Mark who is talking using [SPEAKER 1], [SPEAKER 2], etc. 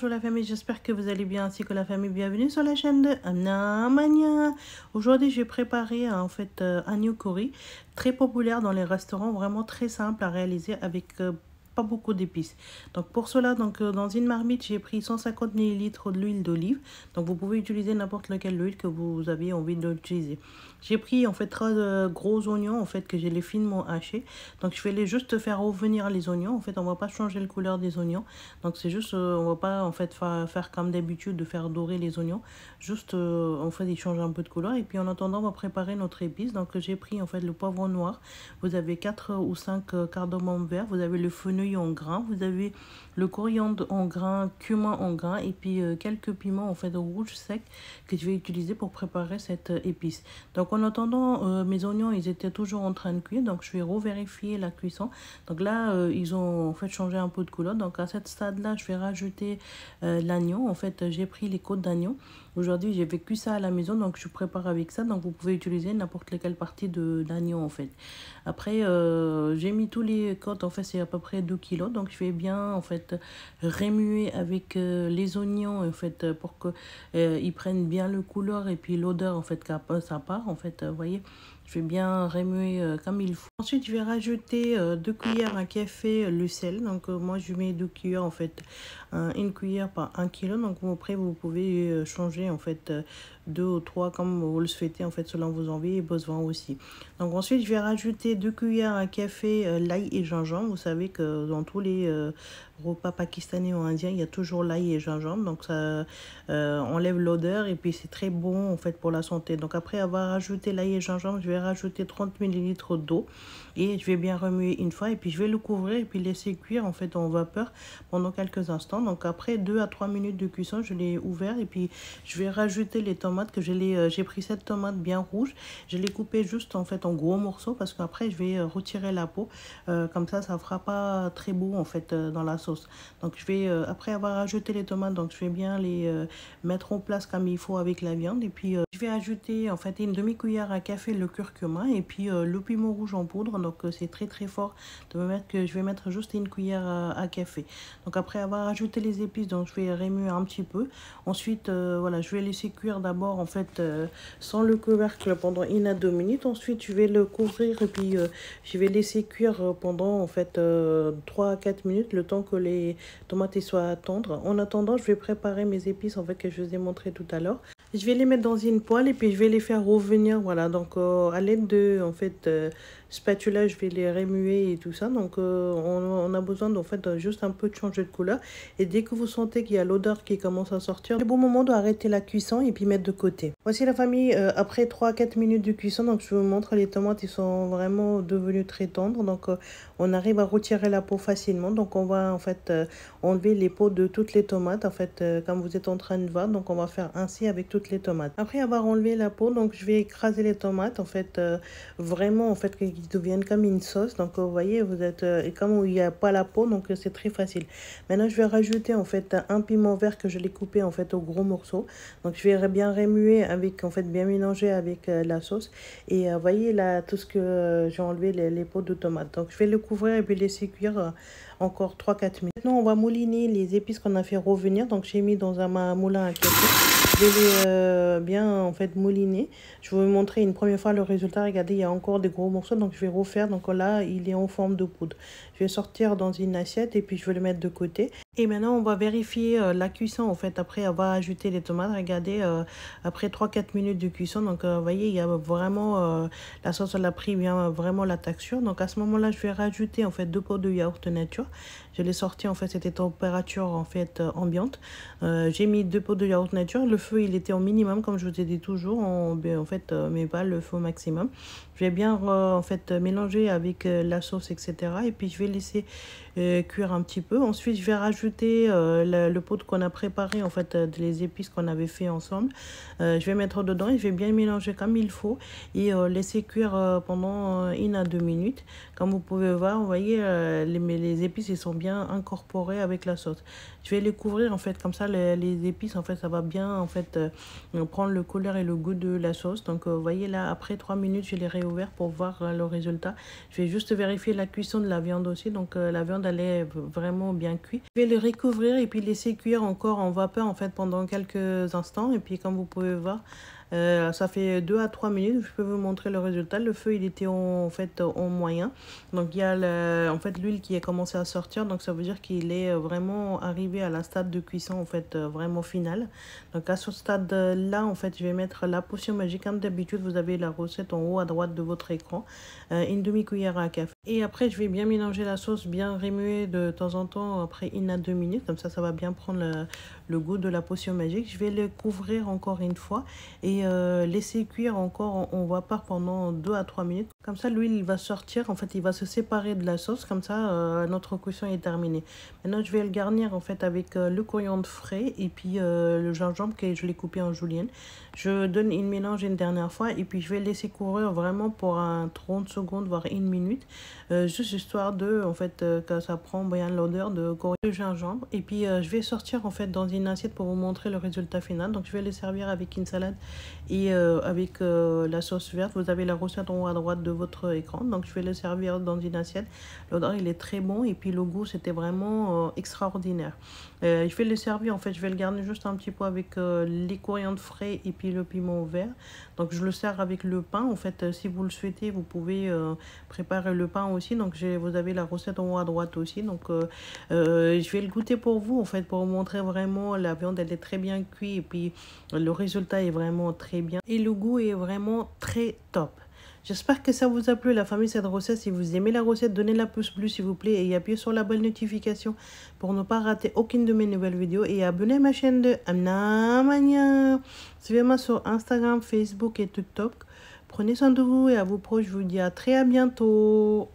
[SPEAKER 1] Bonjour la famille, j'espère que vous allez bien ainsi que la famille. Bienvenue sur la chaîne de Anna Mania. Aujourd'hui, j'ai préparé agneau curry, très populaire dans les restaurants, vraiment très simple à réaliser avec pas beaucoup d'épices. Donc pour cela, dans une marmite, j'ai pris 150 ml de l'huile d'olive. Donc vous pouvez utiliser n'importe lequel huile que vous avez envie d'utiliser. J'ai pris en fait 3 gros oignons en fait que j'ai les finement hachés. Donc je vais les juste faire revenir les oignons. En fait, on va pas changer la couleur des oignons. Donc c'est juste on va pas en fait faire comme d'habitude de faire dorer les oignons. Juste en fait ils changent un peu de couleur et puis en attendant on va préparer notre épice. Donc j'ai pris en fait le poivron noir. Vous avez 4 ou 5 cardamomes verts, vous avez le fenouil en grains, vous avez le coriandre en grains, cumin en grains et puis quelques piments en fait rouges secs que je vais utiliser pour préparer cette épice. Donc en attendant mes oignons ils étaient toujours en train de cuire, donc je vais revérifier la cuisson. Donc là ils ont en fait changé un peu de couleur, donc à cette stade là je vais rajouter l'agneau. En fait j'ai pris les côtes d'agneau. Aujourd'hui j'ai vécu ça à la maison, donc je prépare avec ça, donc vous pouvez utiliser n'importe laquelle partie de l'agneau en fait. Après j'ai mis tous les côtes, en fait c'est à peu près 2 kilos, donc je vais bien en fait remuer avec les oignons en fait pour que ils prennent bien le couleur et puis l'odeur en fait ça part en fait, vous voyez. Je vais bien remuer comme il faut. Ensuite, je vais rajouter 2 cuillères à café le sel. Donc, moi, je mets 2 cuillères, en fait, une cuillère par 1 kilo. Donc, après, vous pouvez changer, en fait, 2 ou 3 comme vous le souhaitez, en fait, selon vos envies et besoins aussi. Donc, ensuite, je vais rajouter 2 cuillères à café l'ail et gingembre. Vous savez que dans tous les repas pakistanais ou indiens, il y a toujours l'ail et gingembre. Donc, ça enlève l'odeur et puis c'est très bon, en fait, pour la santé. Donc, après avoir ajouté l'ail et gingembre, je vais rajouter 30 ml d'eau et je vais bien remuer une fois et puis je vais le couvrir et puis laisser cuire en fait en vapeur pendant quelques instants. Donc après 2 à 3 minutes de cuisson, je l'ai ouvert et puis je vais rajouter les tomates que j'ai pris cette tomate bien rouge, je l'ai coupée juste en fait en gros morceaux parce qu'après je vais retirer la peau, comme ça fera pas très beau en fait dans la sauce. Donc je vais après avoir ajouté les tomates, donc je vais bien les mettre en place comme il faut avec la viande et puis je vais ajouter en fait une demi-cuillère à café le curcuma et puis le piment rouge en poudre. Donc c'est très très fort de me mettre que je vais mettre juste une cuillère à café. Donc après avoir ajouté les épices, donc je vais remuer un petit peu. Ensuite voilà, je vais laisser cuire d'abord en fait sans le couvercle pendant 1 à 2 minutes. Ensuite je vais le couvrir et puis je vais laisser cuire pendant en fait 3 à 4 minutes, le temps que les tomates soient tendres. En attendant, je vais préparer mes épices en fait que je vous ai montré tout à l'heure. Je vais les mettre dans une poêle et puis je vais les faire revenir, voilà. Donc à l'aide de en fait spatula, je vais les remuer et tout ça. Donc on a besoin en fait juste un peu de changer de couleur. Et dès que vous sentez qu'il y a l'odeur qui commence à sortir, c'est le bon moment d'arrêter la cuisson et puis mettre de côté. Voici la famille après 3 à 4 minutes de cuisson. Donc je vous montre, les tomates ils sont vraiment devenus très tendres. Donc on arrive à retirer la peau facilement. Donc on va en fait enlever les peaux de toutes les tomates en fait comme vous êtes en train de voir. Donc on va faire ainsi avec toutes les tomates. Après avoir enlevé la peau, donc je vais écraser les tomates en fait vraiment en fait qu'ils deviennent comme une sauce. Donc vous voyez, vous êtes et comme il n'y a pas la peau, donc c'est très facile. Maintenant je vais rajouter en fait un piment vert que je l'ai coupé en fait au gros morceaux. Donc je vais bien remuer avec en fait bien mélanger avec la sauce et vous voyez là tout ce que j'ai enlevé les peaux de tomates. Donc je vais le couvrir et puis laisser cuire encore 3-4 minutes. Maintenant on va mouliner les épices qu'on a fait revenir. Donc j'ai mis dans un moulin à café. Je vais les bien en fait mouliner. Je vais vous montrer une première fois le résultat. Regardez, il y a encore des gros morceaux, donc je vais refaire. Donc là il est en forme de poudre. Je vais sortir dans une assiette et puis je vais le mettre de côté. Et maintenant on va vérifier la cuisson en fait après avoir ajouté les tomates. Regardez après 3-4 minutes de cuisson, donc vous voyez il y a vraiment la sauce elle a pris bien vraiment la texture. Donc à ce moment là je vais rajouter en fait 2 pots de yaourt nature. Je l'ai sorti en fait, c'était température en fait ambiante. J'ai mis 2 pots de yaourt nature. Le feu il était au minimum comme je vous ai dit toujours, en fait mais pas le feu maximum. Je vais bien en fait mélanger avec la sauce etc. Et puis je vais laisser cuire un petit peu. Ensuite je vais rajouter le pot qu'on a préparé en fait les épices qu'on avait fait ensemble. Je vais mettre dedans et je vais bien mélanger comme il faut et laisser cuire pendant 1 à 2 minutes. Comme vous pouvez voir, vous voyez les épices ils sont bien bien incorporer avec la sauce. Je vais les couvrir en fait, comme ça les épices en fait ça va bien en fait prendre le couleur et le goût de la sauce. Donc vous voyez là, après 3 minutes je l'ai réouvert pour voir le résultat. Je vais juste vérifier la cuisson de la viande aussi, donc la viande elle est vraiment bien cuite. Je vais les recouvrir et puis laisser cuire encore en vapeur en fait pendant quelques instants, et puis comme vous pouvez voir ça fait 2 à 3 minutes. Je peux vous montrer le résultat. Le feu il était en fait en moyen, donc il y a en fait l'huile qui a commencé à sortir, donc ça veut dire qu'il est vraiment arrivé à la stade de cuisson en fait vraiment finale. Donc à ce stade là en fait je vais mettre la potion magique. Comme d'habitude vous avez la recette en haut à droite de votre écran, une demi-cuillère à café, et après je vais bien mélanger la sauce, bien remuer de temps en temps après 1 à 2 minutes, comme ça va bien prendre le goût de la potion magique. Je vais le couvrir encore une fois et laisser cuire encore en vapeur pendant 2 à 3 minutes. Comme ça l'huile il va sortir, en fait il va se séparer de la sauce, comme ça notre cuisson est terminée. Maintenant je vais le garnir en fait avec le coriandre frais et puis le gingembre que je l'ai coupé en julienne. Je donne une mélange une dernière fois et puis je vais laisser courir vraiment pour 30 secondes voire 1 minute, juste histoire de en fait que ça prend bien l'odeur de coriandre, de gingembre. Et puis je vais sortir en fait dans une assiette pour vous montrer le résultat final. Donc je vais les servir avec une salade et avec la sauce verte. Vous avez la recette en haut à droite de votre écran, donc je vais le servir dans une assiette. L'odeur il est très bon et puis le goût c'était vraiment extraordinaire. Je vais le servir en fait, je vais le garnir juste un petit peu avec les coriandres frais et puis le piment vert. Donc je le sers avec le pain en fait, si vous le souhaitez vous pouvez préparer le pain aussi. Donc vous avez la recette en haut à droite aussi. Donc je vais le goûter pour vous en fait, pour vous montrer vraiment la viande elle est très bien cuite et puis le résultat est vraiment très bien et le goût est vraiment très top. J'espère que ça vous a plu la famille cette recette. Si vous aimez la recette, donnez la pouce bleu s'il vous plaît et appuyez sur la bonne notification pour ne pas rater aucune de mes nouvelles vidéos, et abonnez à ma chaîne de Amna Mania. Suivez-moi sur Instagram, Facebook et TikTok. Prenez soin de vous et à vos proches. Je vous dis à très bientôt.